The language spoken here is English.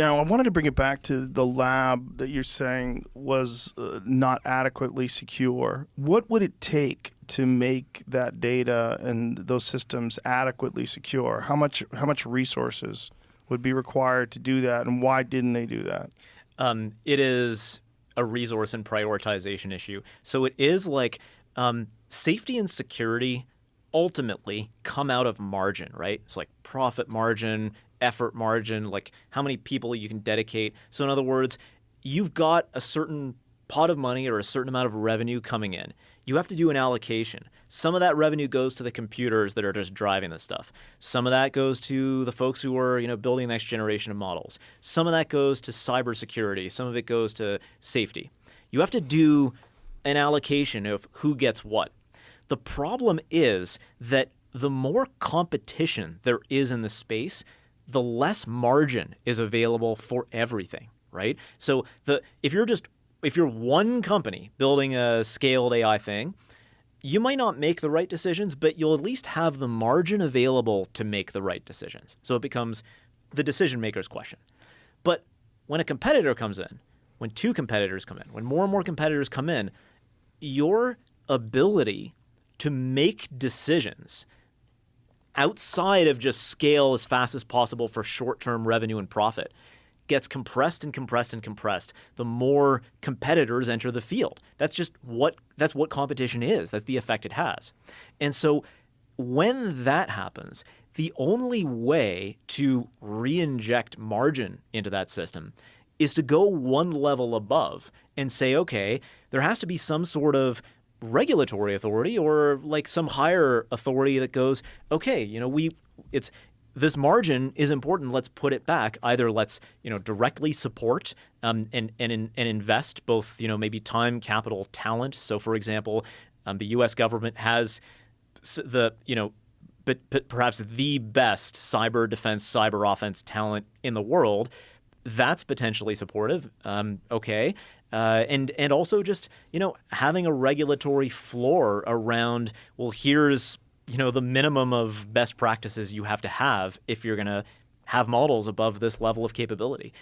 Now, I wanted to bring it back to the lab that you're saying was not adequately secure. What would it take to make that data and those systems adequately secure? How much resources would be required to do that, and why didn't they do that? It is a resource and prioritization issue. So it is like safety and security ultimately come out of margin, right? It's like profit margin, effort margin, like how many people you can dedicate. So in other words, you've got a certain pot of money or a certain amount of revenue coming in. You have to do an allocation. Some of that revenue goes to the computers that are just driving this stuff. Some of that goes to the folks who are, building the next generation of models. Some of that goes to cybersecurity. Some of it goes to safety. You have to do an allocation of who gets what. The problem is that the more competition there is in the space, the less margin is available for everything, right? So if you're one company building a scaled AI thing, you might not make the right decisions, but you'll at least have the margin available to make the right decisions. So it becomes the decision maker's question. But when a competitor comes in, when two competitors come in, when more and more competitors come in, your ability to make decisions outside of just scale as fast as possible for short-term revenue and profit gets compressed and compressed and compressed the more competitors enter the field. That's what competition is. That's the effect it has. And so when that happens, the only way to re-inject margin into that system is to go one level above and say, okay, there has to be some sort of regulatory authority or like some higher authority that goes, okay, this margin is important. Let's put it back. Either let's directly support and invest both maybe time, capital, talent. So for example, the U.S. government has but perhaps the best cyber defense, cyber offense talent in the world. That's potentially supportive. Okay. And also just, having a regulatory floor around, well, here's, the minimum of best practices you have to have if you're going to have models above this level of capability.